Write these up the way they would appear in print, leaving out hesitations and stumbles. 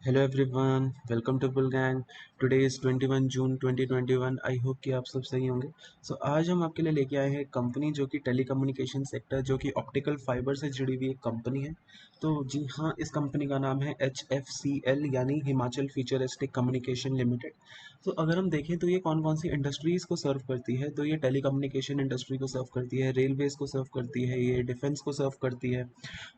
Hello everyone, welcome to bull gang. Today is 21 June 2021। I hope कि आप सब सही होंगे। आज हम आपके लिए लेके आए हैं एक कंपनी जो कि टेलीकम्युनिकेशन सेक्टर जो कि ऑप्टिकल फाइबर से जुड़ी हुई एक कंपनी है। तो जी हाँ, इस कंपनी का नाम है HFCL यानी हिमाचल फ्यूचरिस्टिक कम्युनिकेशन लिमिटेड। तो अगर हम देखें तो ये कौन कौन सी इंडस्ट्रीज़ को सर्व करती है, तो ये टेलीकम्युनिकेशन इंडस्ट्री को सर्व करती है, रेलवेज़ को सर्व करती है, ये डिफेंस को सर्व करती है।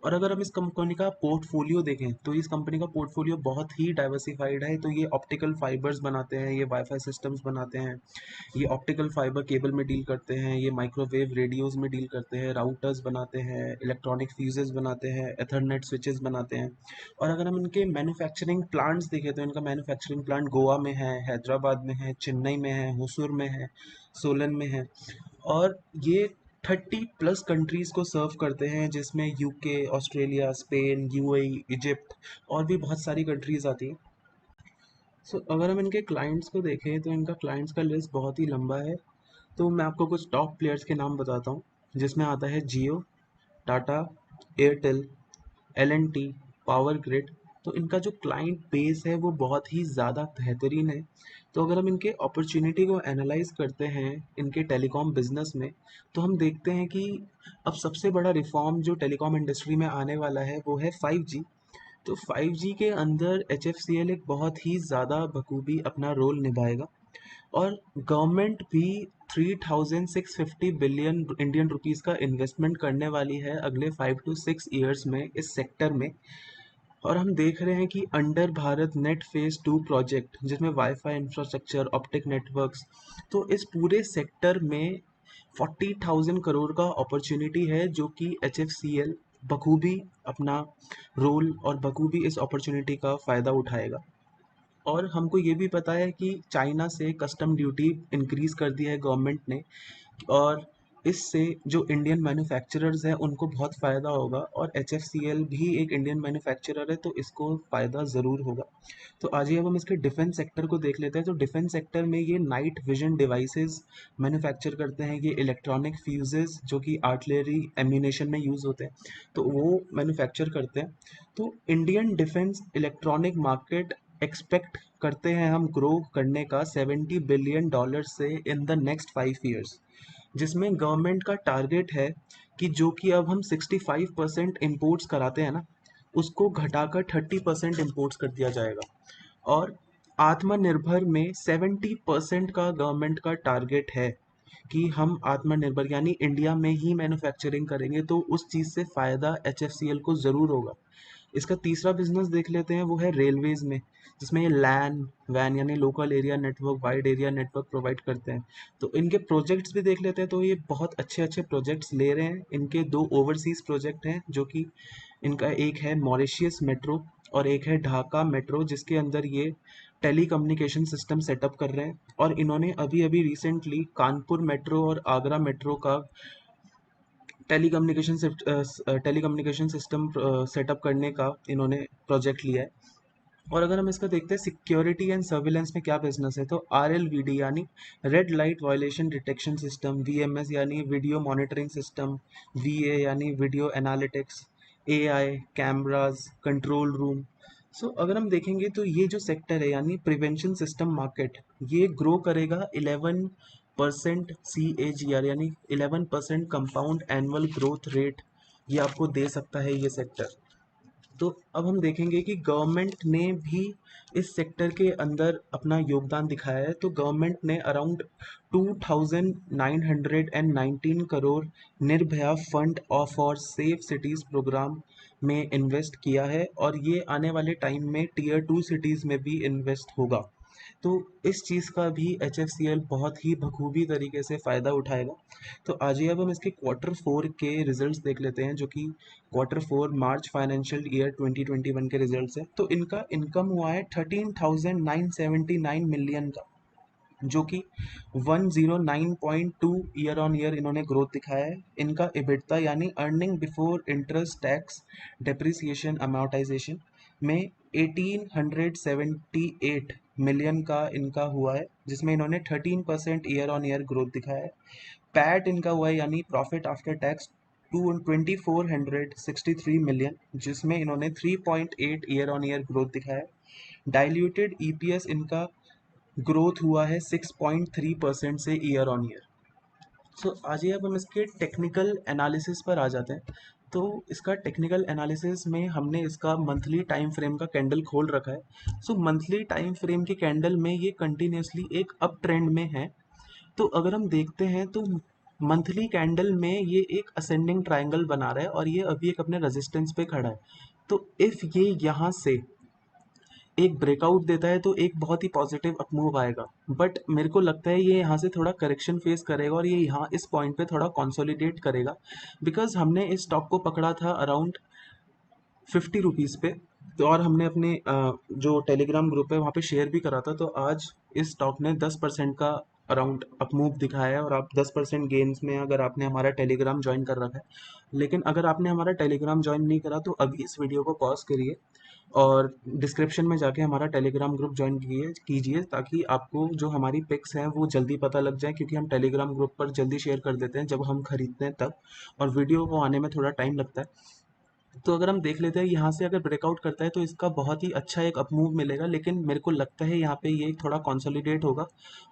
और अगर हम इस कंपनी का पोर्टफोलियो देखें तो इस कंपनी का पोर्टफोलियो बहुत ही डाइवर्सिफाइड है। तो ये ऑप्टिकल फाइबर्स बनाते हैं, ये वाईफाई सिस्टम्स बनाते हैं, ये ऑप्टिकल फाइबर केबल में डील करते हैं, ये माइक्रोवेव रेडियोस में डील करते हैं, राउटर्स बनाते हैं, इलेक्ट्रॉनिक फ्यूजेस बनाते हैं, एथरनेट स्विचेस बनाते हैं। और अगर हम इनके मैन्युफैक्चरिंग प्लांट्स देखें तो इनका मैन्युफैक्चरिंग प्लांट गोवा में है, हैदराबाद में है, चेन्नई में है, होसूर में है, सोलन में है। और ये 30+ कंट्रीज़ को सर्व करते हैं, जिसमें UK, Australia, Spain, UAE, Egypt और भी बहुत सारी कंट्रीज़ आती हैं। अगर हम इनके क्लाइंट्स को देखें तो इनका क्लाइंट्स का लिस्ट बहुत ही लंबा है। तो मैं आपको कुछ टॉप प्लेयर्स के नाम बताता हूँ, जिसमें आता है जियो, टाटा, एयरटेल, एल&टी, पावर ग्रिड। तो इनका जो क्लाइंट बेस है वो बहुत ही ज़्यादा बेहतरीन है। तो अगर हम इनके अपॉर्चुनिटी को एनालाइज करते हैं इनके टेलीकॉम बिजनेस में, तो हम देखते हैं कि अब सबसे बड़ा रिफॉर्म जो टेलीकॉम इंडस्ट्री में आने वाला है वो है 5G। तो 5G के अंदर HFCL एक बहुत ही ज़्यादा बखूबी अपना रोल निभाएगा। और गवर्नमेंट भी 3650 बिलियन इंडियन रुपीस का इन्वेस्टमेंट करने वाली है अगले 5 to 6 ईयर्स में इस सेक्टर में। और हम देख रहे हैं कि under Bharat net phase 2 project, जिसमें वाईफाई इंफ्रास्ट्रक्चर, ऑप्टिक नेटवर्क्स, तो इस पूरे सेक्टर में 40,000 करोड़ का अपॉर्चुनिटी है, जो कि HFCL बखूबी अपना रोल और बखूबी इस अपॉर्चुनिटी का फ़ायदा उठाएगा। और हमको ये भी पता है कि चाइना से कस्टम ड्यूटी इंक्रीज कर दी है गवर्नमेंट ने। और इससे जो इंडियन मैन्युफैक्चरर्स हैं उनको बहुत फ़ायदा होगा, और HFCL भी एक इंडियन मैन्युफैक्चरर है तो इसको फ़ायदा ज़रूर होगा। तो आज ही अब हम इसके डिफेंस सेक्टर को देख लेते हैं। तो डिफेंस सेक्टर में ये नाइट विजन डिवाइसेस मैन्युफैक्चर करते हैं, ये इलेक्ट्रॉनिक फ्यूजेस जो कि आर्टिलरी एम्यूनेशन में यूज़ होते हैं, तो वो मैन्युफैक्चर करते हैं। तो Indian defence electronic market expect करते हैं हम ग्रो करने का $70 बिलियन से इन द नेक्स्ट 5 ईयर्स, जिसमें गवर्नमेंट का टारगेट है कि जो कि अब हम 65% इम्पोर्ट्स कराते हैं ना, उसको घटाकर 30% इम्पोर्ट्स कर दिया जाएगा। और आत्मनिर्भर में 70% का गवर्नमेंट का टारगेट है कि हम आत्मनिर्भर यानी इंडिया में ही मैन्युफैक्चरिंग करेंगे, तो उस चीज़ से फ़ायदा HFCL को ज़रूर होगा। इसका तीसरा बिजनेस देख लेते हैं, वो है रेलवेज में, जिसमें ये लैन वैन यानी local area network, wide area network provide करते हैं। तो इनके प्रोजेक्ट्स भी देख लेते हैं, तो ये बहुत अच्छे अच्छे प्रोजेक्ट्स ले रहे हैं। इनके दो ओवरसीज प्रोजेक्ट हैं, जो कि इनका एक है मॉरिशियस मेट्रो और एक है ढाका मेट्रो, जिसके अंदर ये टेली कम्युनिकेशन सिस्टम सेटअप कर रहे हैं। और इन्होंने अभी अभी रिसेंटली कानपुर मेट्रो और आगरा मेट्रो का टेलीकम्युनिकेशन सिस्टम सेटअप करने का इन्होंने प्रोजेक्ट लिया है। और अगर हम इसका देखते हैं सिक्योरिटी एंड सर्विलेंस में क्या बिजनेस है, तो RLVD यानी red light violation detection system, VMS यानी वीडियो मॉनिटरिंग सिस्टम, VA यानी video analytics, AI cameras, control room. अगर हम देखेंगे तो ये जो सेक्टर है यानी प्रिवेंशन सिस्टम मार्केट, ये ग्रो करेगा 11% CAGR यानी 11% कंपाउंड एनुअल ग्रोथ रेट, ये आपको दे सकता है ये सेक्टर। तो अब हम देखेंगे कि गवर्नमेंट ने भी इस सेक्टर के अंदर अपना योगदान दिखाया है। तो गवर्नमेंट ने around 2919 crore Nirbhaya fund of और सेफ सिटीज़ प्रोग्राम में इन्वेस्ट किया है, और ये आने वाले टाइम में Tier 2 सिटीज़ में भी इन्वेस्ट होगा। तो इस चीज़ का भी HFCL बहुत ही बखूबी तरीके से फ़ायदा उठाएगा। तो आज ही अब हम इसके Q4 के रिजल्ट्स देख लेते हैं, जो कि Q4 मार्च फाइनेंशियल ईयर 2021 के रिजल्ट्स हैं। तो इनका इनकम हुआ है 13,979 मिलियन का, जो कि 109.2 ईयर ऑन ईयर इन्होंने ग्रोथ दिखाया है। इनका EBITDA यानी earning before interest tax depreciation amortisation में 1878 मिलियन का इनका हुआ है, जिसमें इन्होंने 13% ईयर ऑन ईयर ग्रोथ दिखाया है। पैट इनका हुआ है यानी profit after tax to 2463 million, जिसमें इन्होंने 3.8 ईयर ऑन ईयर ग्रोथ दिखाया है। डाइल्यूटेड ईपीएस इनका ग्रोथ हुआ है 6.3% से ईयर ऑन ईयर। सो आज ही अब हम इसके टेक्निकल एनालिसिस पर आ जाते हैं। तो इसका टेक्निकल एनालिसिस में हमने इसका मंथली टाइम फ्रेम का कैंडल खोल रखा है। सो मंथली टाइम फ्रेम के कैंडल में ये कंटिन्यूसली एक अप ट्रेंड में है। तो अगर हम देखते हैं तो मंथली कैंडल में ये एक असेंडिंग ट्रायंगल बना रहा है और ये अभी एक अपने रेजिस्टेंस पे खड़ा है। तो इफ़ ये यहाँ से एक ब्रेकआउट देता है तो एक बहुत ही पॉजिटिव अपमूव आएगा, बट मेरे को लगता है ये यहाँ से थोड़ा करेक्शन फेस करेगा और ये यहाँ इस पॉइंट पे थोड़ा कंसोलिडेट करेगा, बिकॉज हमने इस स्टॉक को पकड़ा था अराउंड 50 रुपीज़ पे। तो और हमने अपने जो टेलीग्राम ग्रुप है वहाँ पे शेयर भी करा था। तो आज इस स्टॉक ने 10% का अराउंड अपमूव दिखाया है और आप 10% गेन्स में अगर आपने हमारा टेलीग्राम ज्वाइन कर रखा है। लेकिन अगर आपने हमारा टेलीग्राम ज्वाइन नहीं करा तो अभी इस वीडियो को पॉज करिए और डिस्क्रिप्शन में जाके हमारा टेलीग्राम ग्रुप ज्वाइन कीजिए ताकि आपको जो हमारी पिक्स हैं वो जल्दी पता लग जाए, क्योंकि हम टेलीग्राम ग्रुप पर जल्दी शेयर कर देते हैं जब हम खरीदते हैं तब, और वीडियो को आने में थोड़ा टाइम लगता है। तो अगर हम देख लेते हैं यहाँ से अगर ब्रेकआउट करता है तो इसका बहुत ही अच्छा एक अपमूव मिलेगा, लेकिन मेरे को लगता है यहाँ पे ये थोड़ा कंसोलिडेट होगा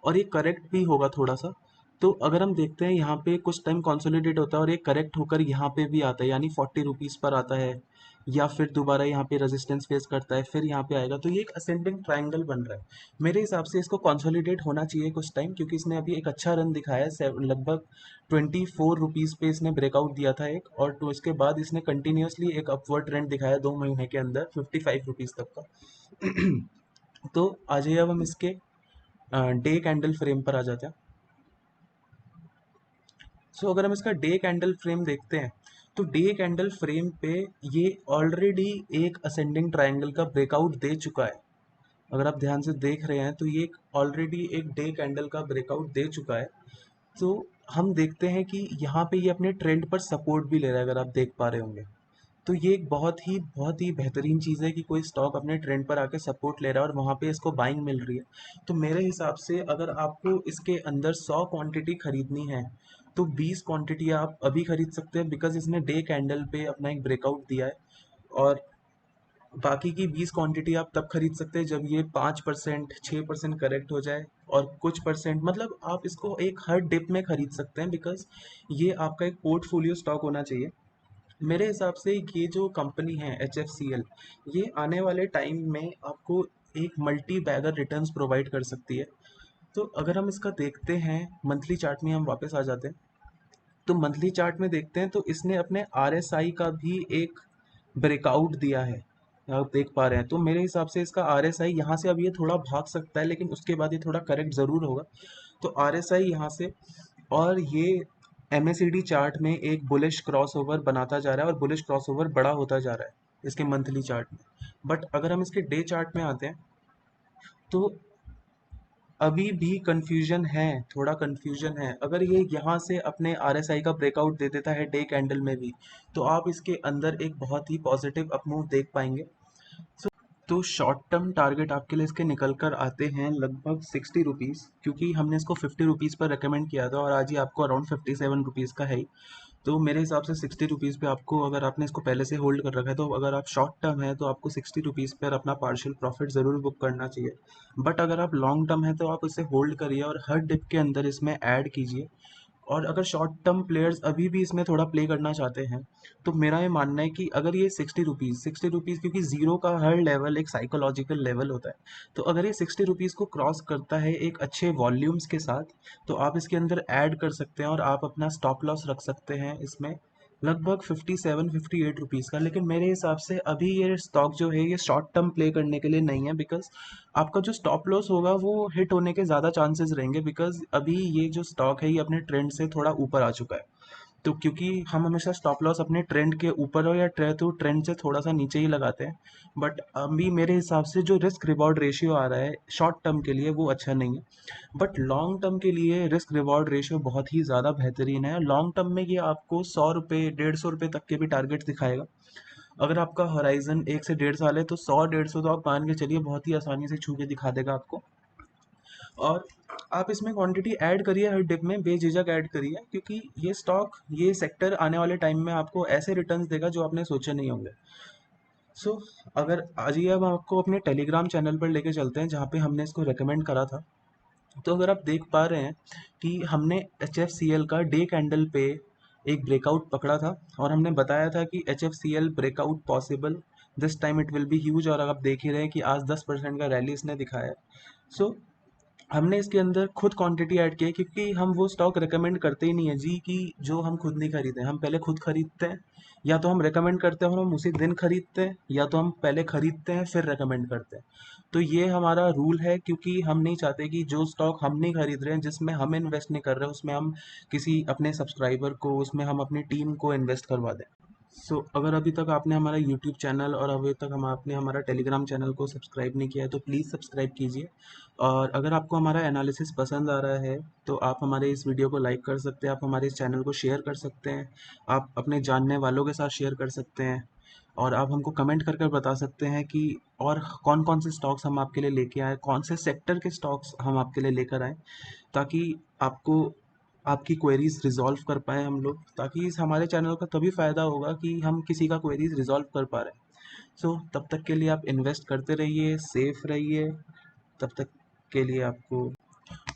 और ये करेक्ट भी होगा थोड़ा सा। तो अगर हम देखते हैं यहाँ पे कुछ टाइम कंसोलिडेट होता है और ये करेक्ट होकर यहाँ पे भी आता है, यानी 40 रुपीज़ पर आता है, या फिर दोबारा यहाँ पे रेजिस्टेंस फेस करता है, फिर यहाँ पे आएगा, तो ये एक असेंडिंग ट्रायंगल बन रहा है। मेरे हिसाब से इसको कंसोलिडेट होना चाहिए कुछ टाइम, क्योंकि इसने अभी एक अच्छा रन दिखाया है। लगभग 24 रुपीज़ पे इसने ब्रेकआउट दिया था एक, और तो इसके बाद इसने कंटिन्यूसली एक अपवर्ड ट्रेंड दिखाया 2 महीने के अंदर 55 रुपीज़ तक का। तो आ जाइए अब हम इसके डे कैंडल फ्रेम पर आ जाते हैं। सो अगर हम इसका डे कैंडल फ्रेम देखते हैं तो डे कैंडल फ्रेम पे ये ऑलरेडी एक असेंडिंग ट्रायंगल का ब्रेकआउट दे चुका है। अगर आप ध्यान से देख रहे हैं तो ये ऑलरेडी एक डे कैंडल का ब्रेकआउट दे चुका है। तो हम देखते हैं कि यहाँ पे ये अपने ट्रेंड पर सपोर्ट भी ले रहा है, अगर आप देख पा रहे होंगे। तो ये एक बहुत ही बेहतरीन चीज़ है कि कोई स्टॉक अपने ट्रेंड पर आके सपोर्ट ले रहा है और वहाँ पे इसको बाइंग मिल रही है। तो मेरे हिसाब से अगर आपको इसके अंदर 100 क्वांटिटी खरीदनी है तो 20 क्वांटिटी आप अभी खरीद सकते हैं, बिकॉज इसने डे कैंडल पे अपना एक ब्रेकआउट दिया है। और बाकी की 20 क्वांटिटी आप तब खरीद सकते हैं जब ये 5% 6% करेक्ट हो जाए, और कुछ परसेंट मतलब आप इसको एक हर डिप में खरीद सकते हैं, बिकॉज ये आपका एक पोर्टफोलियो स्टॉक होना चाहिए। मेरे हिसाब से ये जो कंपनी है HFCL, ये आने वाले टाइम में आपको एक मल्टी बैगर रिटर्न्स प्रोवाइड कर सकती है। तो अगर हम इसका देखते हैं मंथली चार्ट में, हम वापस आ जाते हैं तो मंथली चार्ट में देखते हैं तो इसने अपने RSI का भी एक ब्रेकआउट दिया है, आप देख पा रहे हैं। तो मेरे हिसाब से इसका RSI यहाँ से अब ये थोड़ा भाग सकता है, लेकिन उसके बाद ये थोड़ा करेक्ट ज़रूर होगा। तो RSI यहाँ से, और ये MACD चार्ट में एक बुलिश क्रॉसओवर बनाता जा रहा है और बुलिश क्रॉसओवर बड़ा होता जा रहा है इसके मंथली चार्ट में। बट अगर हम इसके डे चार्ट में आते हैं तो अभी भी कंफ्यूजन है, थोड़ा कंफ्यूजन है। अगर ये यहाँ से अपने RSI का ब्रेकआउट दे देता है डे कैंडल में भी, तो आप इसके अंदर एक बहुत ही पॉजिटिव अपमूव देख पाएंगे। तो शॉर्ट टर्म टारगेट आपके लिए इसके निकल कर आते हैं लगभग 60 रुपीज़, क्योंकि हमने इसको 50 रुपीज़ पर रिकमेंड किया था और आज ही आपको अराउंड 57 रुपीज़ का है ही। तो मेरे हिसाब से 60 रुपीज़ पे आपको, अगर आपने इसको पहले से होल्ड कर रखा है, तो अगर आप शॉर्ट टर्म है तो आपको 60 रुपीज़ पर अपना पार्शियल प्रॉफिट ज़रूर बुक करना चाहिए। बट अगर आप लॉन्ग टर्म है तो आप इसे होल्ड करिए और हर डिप के अंदर इसमें ऐड कीजिए। और अगर शॉर्ट टर्म प्लेयर्स अभी भी इसमें थोड़ा प्ले करना चाहते हैं तो मेरा ये मानना है कि अगर ये 60 रुपीज़, क्योंकि ज़ीरो का हर लेवल एक साइकोलॉजिकल लेवल होता है, तो अगर ये 60 रुपीज़ को क्रॉस करता है एक अच्छे वॉल्यूम्स के साथ, तो आप इसके अंदर ऐड कर सकते हैं और आप अपना स्टॉप लॉस रख सकते हैं इसमें लगभग 57-58 रुपीज़ का। लेकिन मेरे हिसाब से अभी ये स्टॉक जो है ये शॉर्ट टर्म प्ले करने के लिए नहीं है, बिकॉज आपका जो स्टॉप लॉस होगा वो हिट होने के ज़्यादा चांसेस रहेंगे, बिकॉज अभी ये जो स्टॉक है ये अपने ट्रेंड से थोड़ा ऊपर आ चुका है। तो क्योंकि हम हमेशा स्टॉप लॉस अपने ट्रेंड के ऊपर हो या ट्रेंड से थोड़ा सा नीचे ही लगाते हैं, बट अभी मेरे हिसाब से जो रिस्क रिवॉर्ड रेशियो आ रहा है शॉर्ट टर्म के लिए वो अच्छा नहीं है। बट लॉन्ग टर्म के लिए रिस्क रिवॉर्ड रेशियो बहुत ही ज़्यादा बेहतरीन है। लॉन्ग टर्म में ये आपको 100 रुपये 150 रुपये तक के भी टारगेट दिखाएगा। अगर आपका हॉराइजन 1 से 1.5 साल है तो 100 150 तो आप मान के चलिए बहुत ही आसानी से छू के दिखा देगा आपको। और आप इसमें क्वांटिटी ऐड करिए, हर डिप में बेझिझक ऐड करिए, क्योंकि ये स्टॉक, ये सेक्टर आने वाले टाइम में आपको ऐसे रिटर्न्स देगा जो आपने सोचे नहीं होंगे। सो अगर आज ही अब आपको अपने टेलीग्राम चैनल पर लेके चलते हैं, जहाँ पे हमने इसको रेकमेंड करा था। तो अगर आप देख पा रहे हैं कि हमने एच एफ सी एल का डे कैंडल पे एक ब्रेकआउट पकड़ा था, और हमने बताया था कि H F C L breakout possible, this time it will be huge. और आप देख ही रहे हैं कि आज 10% का रैली इसने दिखाया है। सो हमने इसके अंदर खुद क्वांटिटी ऐड की है, क्योंकि हम वो स्टॉक रेकमेंड करते ही नहीं है जी, कि जो हम खुद नहीं खरीदे। हम पहले खुद खरीदते हैं, या तो हम रेकमेंड करते हैं और हम उसी दिन खरीदते हैं, या तो हम पहले खरीदते हैं फिर रेकमेंड करते हैं। तो ये हमारा रूल है, क्योंकि हम नहीं चाहते कि जो स्टॉक हम नहीं खरीद रहे हैं, जिसमें हम इन्वेस्ट नहीं कर रहे हैं, उसमें हम किसी अपने सब्सक्राइबर को, उसमें हम अपनी टीम को इन्वेस्ट करवा दें। सो अगर अभी तक आपने हमारा यूट्यूब चैनल और अभी तक हम आपने हमारा टेलीग्राम चैनल को सब्सक्राइब नहीं किया है, तो प्लीज़ सब्सक्राइब कीजिए। और अगर आपको हमारा एनालिसिस पसंद आ रहा है, तो आप हमारे इस वीडियो को लाइक कर सकते हैं, आप हमारे इस चैनल को शेयर कर सकते हैं, आप अपने जानने वालों के साथ शेयर कर सकते हैं, और आप हमको कमेंट कर कर बता सकते हैं कि और कौन कौन से स्टॉक्स हम आपके लिए लेके आए, कौन से सेक्टर के स्टॉक्स हम आपके लिए लेकर आए, ताकि आपको आपकी क्वेरीज रिजॉल्व कर पाए हम लोग। ताकि इस हमारे चैनल का तभी फ़ायदा होगा कि हम किसी का क्वेरीज रिजॉल्व कर पा रहे हैं। सो तब तक के लिए आप इन्वेस्ट करते रहिए, सेफ रहिए। तब तक के लिए आपको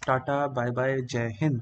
टाटा, बाय बाय, जय हिंद।